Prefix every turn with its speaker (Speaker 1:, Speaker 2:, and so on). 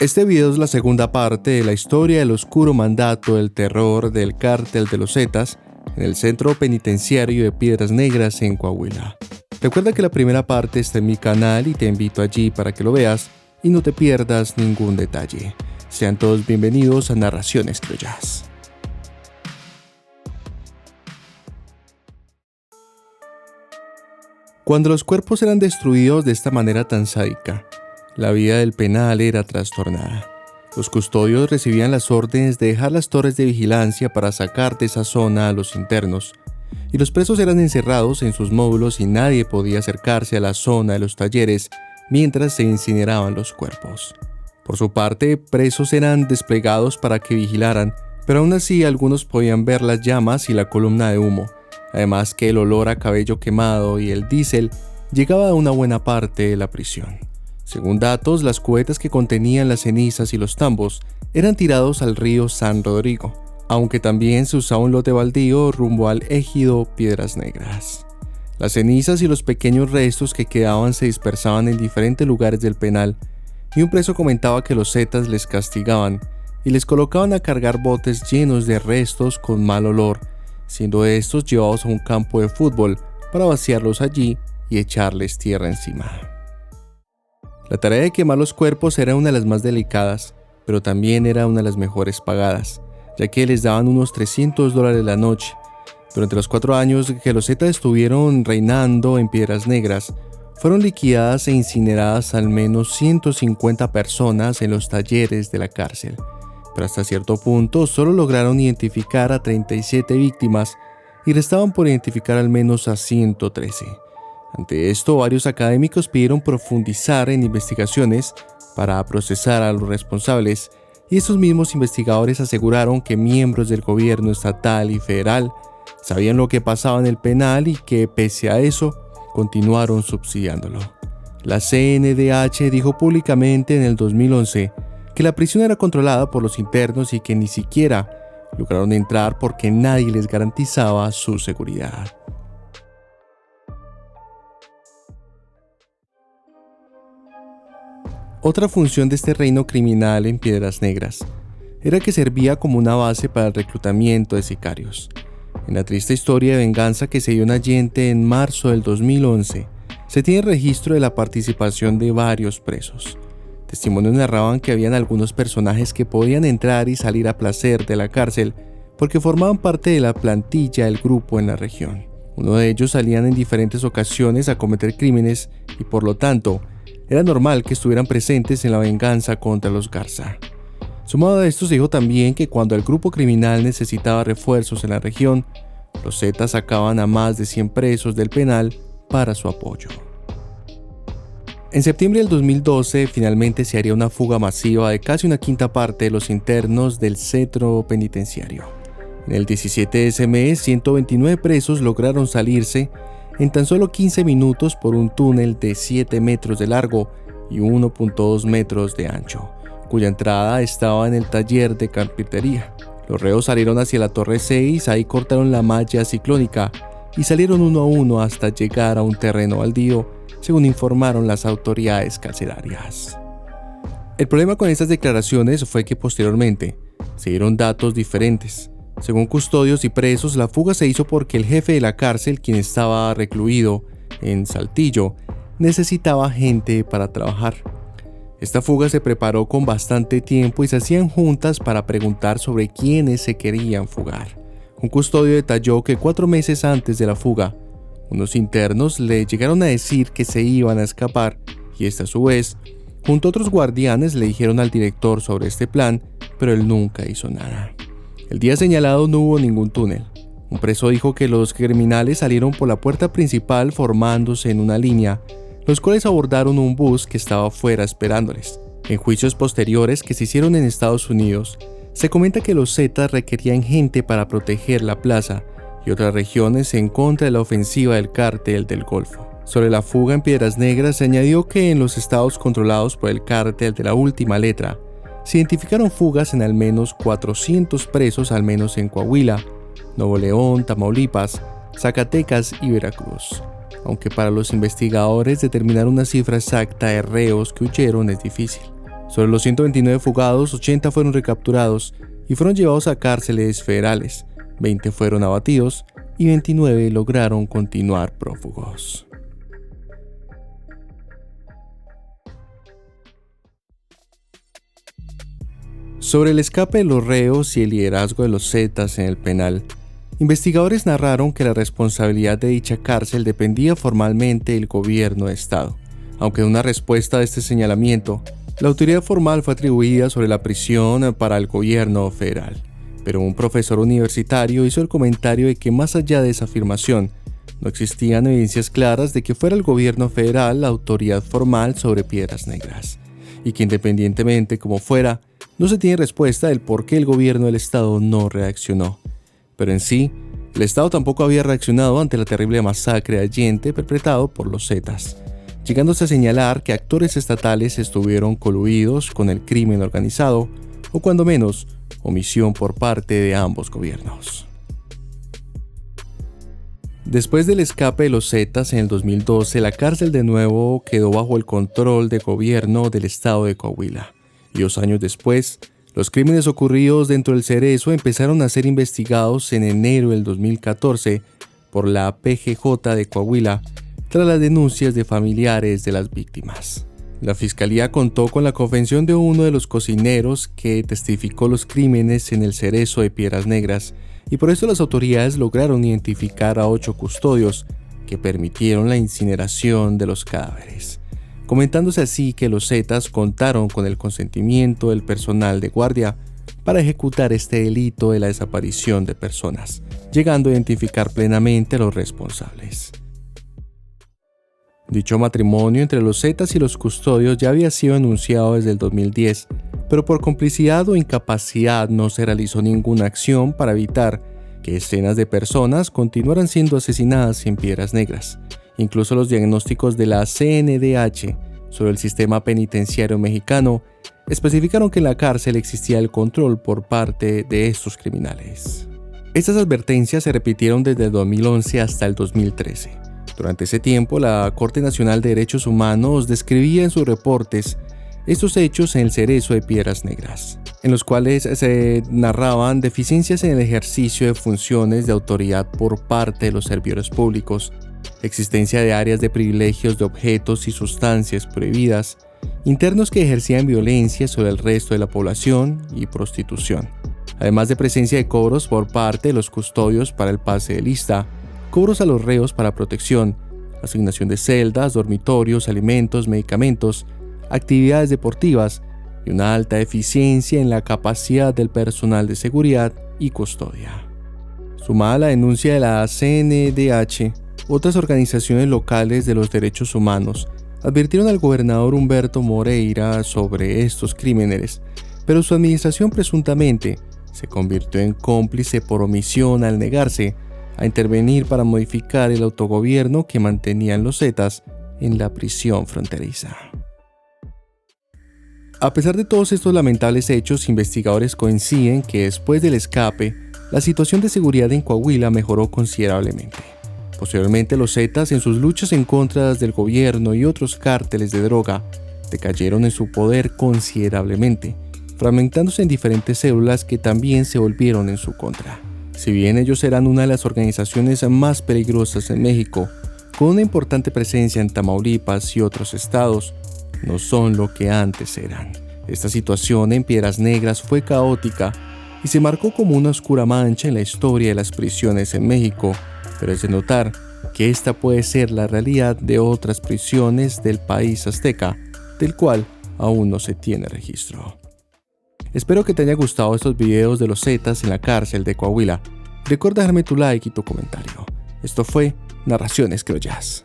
Speaker 1: Este video es la segunda parte de la historia del oscuro mandato del terror del Cártel de los Zetas en el centro penitenciario de Piedras Negras en Coahuila. Recuerda que la primera parte está en mi canal y te invito allí para que lo veas y no te pierdas ningún detalle. Sean todos bienvenidos a Narraciones Criollas. Cuando los cuerpos eran destruidos de esta manera tan sádica, la vida del penal era trastornada. Los custodios recibían las órdenes de dejar las torres de vigilancia para sacar de esa zona a los internos, y los presos eran encerrados en sus módulos y nadie podía acercarse a la zona de los talleres mientras se incineraban los cuerpos. Por su parte, presos eran desplegados para que vigilaran, pero aún así algunos podían ver las llamas y la columna de humo, además que el olor a cabello quemado y el diésel llegaba a una buena parte de la prisión. Según datos, las cubetas que contenían las cenizas y los tambos eran tirados al río San Rodrigo, aunque también se usaba un lote baldío rumbo al ejido Piedras Negras. Las cenizas y los pequeños restos que quedaban se dispersaban en diferentes lugares del penal, y un preso comentaba que los zetas les castigaban y les colocaban a cargar botes llenos de restos con mal olor, siendo estos llevados a un campo de fútbol para vaciarlos allí y echarles tierra encima. La tarea de quemar los cuerpos era una de las más delicadas, pero también era una de las mejores pagadas, ya que les daban unos $300 la noche. Durante los 4 años que los zetas estuvieron reinando en Piedras Negras, fueron liquidadas e incineradas al menos 150 personas en los talleres de la cárcel, pero hasta cierto punto solo lograron identificar a 37 víctimas y restaban por identificar al menos a 113. Ante esto, varios académicos pidieron profundizar en investigaciones para procesar a los responsables, y estos mismos investigadores aseguraron que miembros del gobierno estatal y federal sabían lo que pasaba en el penal y que, pese a eso, continuaron subsidiándolo. La CNDH dijo públicamente en el 2011 que la prisión era controlada por los internos y que ni siquiera lograron entrar porque nadie les garantizaba su seguridad. Otra función de este reino criminal en Piedras Negras era que servía como una base para el reclutamiento de sicarios. En la triste historia de venganza que se dio en Allende en marzo del 2011, se tiene registro de la participación de varios presos. Testimonios narraban que habían algunos personajes que podían entrar y salir a placer de la cárcel porque formaban parte de la plantilla del grupo en la región. Uno de ellos salían en diferentes ocasiones a cometer crímenes y por lo tanto era normal que estuvieran presentes en la venganza contra los Garza. Sumado a esto, se dijo también que cuando el grupo criminal necesitaba refuerzos en la región, los zetas sacaban a más de 100 presos del penal para su apoyo. En septiembre del 2012, finalmente se haría una fuga masiva de casi una quinta parte de los internos del centro penitenciario. En el 17 de ese mes, 129 presos lograron salirse en tan solo 15 minutos por un túnel de 7 metros de largo y 1.2 metros de ancho, cuya entrada estaba en el taller de carpintería. Los reos salieron hacia la Torre 6, ahí cortaron la malla ciclónica y salieron uno a uno hasta llegar a un terreno baldío, según informaron las autoridades carcelarias. El problema con estas declaraciones fue que posteriormente se dieron datos diferentes. Según custodios y presos, la fuga se hizo porque el jefe de la cárcel, quien estaba recluido en Saltillo, necesitaba gente para trabajar. Esta fuga se preparó con bastante tiempo y se hacían juntas para preguntar sobre quiénes se querían fugar. Un custodio detalló que 4 meses antes de la fuga, unos internos le llegaron a decir que se iban a escapar y a su vez, junto a otros guardianes le dijeron al director sobre este plan, pero él nunca hizo nada. El día señalado no hubo ningún túnel. Un preso dijo que los criminales salieron por la puerta principal formándose en una línea, los cuales abordaron un bus que estaba afuera esperándoles. En juicios posteriores que se hicieron en Estados Unidos, se comenta que los zetas requerían gente para proteger la plaza y otras regiones en contra de la ofensiva del Cártel del Golfo. Sobre la fuga en Piedras Negras se añadió que en los estados controlados por el Cártel de la Última Letra, se identificaron fugas en al menos 400 presos, al menos en Coahuila, Nuevo León, Tamaulipas, Zacatecas y Veracruz. Aunque para los investigadores determinar una cifra exacta de reos que huyeron es difícil. Sobre los 129 fugados, 80 fueron recapturados y fueron llevados a cárceles federales, 20 fueron abatidos y 29 lograron continuar prófugos. Sobre el escape de los reos y el liderazgo de los Zetas en el penal, investigadores narraron que la responsabilidad de dicha cárcel dependía formalmente del gobierno de Estado, aunque en una respuesta a este señalamiento, la autoridad formal fue atribuida sobre la prisión para el gobierno federal. Pero un profesor universitario hizo el comentario de que más allá de esa afirmación, no existían evidencias claras de que fuera el gobierno federal la autoridad formal sobre Piedras Negras, y que independientemente como fuera, no se tiene respuesta del por qué el gobierno del Estado no reaccionó. Pero en sí, el Estado tampoco había reaccionado ante la terrible masacre de Allende perpetrado por los Zetas, llegándose a señalar que actores estatales estuvieron coludidos con el crimen organizado, o cuando menos, omisión por parte de ambos gobiernos. Después del escape de los Zetas en el 2012, la cárcel de nuevo quedó bajo el control de gobierno del estado de Coahuila. Y 2 años después, los crímenes ocurridos dentro del Cerezo empezaron a ser investigados en enero del 2014 por la PGJ de Coahuila, tras las denuncias de familiares de las víctimas. La fiscalía contó con la confesión de uno de los cocineros que testificó los crímenes en el Cerezo de Piedras Negras, y por eso las autoridades lograron identificar a 8 custodios que permitieron la incineración de los cadáveres, comentándose así que los Zetas contaron con el consentimiento del personal de guardia para ejecutar este delito de la desaparición de personas, llegando a identificar plenamente a los responsables. Dicho matrimonio entre los Zetas y los custodios ya había sido anunciado desde el 2010, pero por complicidad o incapacidad no se realizó ninguna acción para evitar que decenas de personas continuaran siendo asesinadas en Piedras Negras. Incluso los diagnósticos de la CNDH sobre el sistema penitenciario mexicano especificaron que en la cárcel existía el control por parte de estos criminales. Estas advertencias se repitieron desde el 2011 hasta el 2013. Durante ese tiempo, la Corte Nacional de Derechos Humanos describía en sus reportes estos hechos en el Cerezo de Piedras Negras, en los cuales se narraban deficiencias en el ejercicio de funciones de autoridad por parte de los servidores públicos, existencia de áreas de privilegios de objetos y sustancias prohibidas, internos que ejercían violencia sobre el resto de la población y prostitución, además de presencia de cobros por parte de los custodios para el pase de lista, cobros a los reos para protección, asignación de celdas, dormitorios, alimentos, medicamentos, actividades deportivas y una alta eficiencia en la capacidad del personal de seguridad y custodia. Sumada a la denuncia de la CNDH, otras organizaciones locales de los derechos humanos advirtieron al gobernador Humberto Moreira sobre estos crímenes, pero su administración presuntamente se convirtió en cómplice por omisión al negarse a intervenir para modificar el autogobierno que mantenían los Zetas en la prisión fronteriza. A pesar de todos estos lamentables hechos, investigadores coinciden que después del escape, la situación de seguridad en Coahuila mejoró considerablemente. Posteriormente, los Zetas, en sus luchas en contra del gobierno y otros cárteles de droga, decayeron en su poder considerablemente, fragmentándose en diferentes células que también se volvieron en su contra. Si bien ellos eran una de las organizaciones más peligrosas en México, con una importante presencia en Tamaulipas y otros estados, no son lo que antes eran. Esta situación en Piedras Negras fue caótica y se marcó como una oscura mancha en la historia de las prisiones en México, pero es de notar que esta puede ser la realidad de otras prisiones del país azteca, del cual aún no se tiene registro. Espero que te haya gustado estos videos de los Zetas en la cárcel de Coahuila. Recuerda dejarme tu like y tu comentario. Esto fue Narraciones Criollas.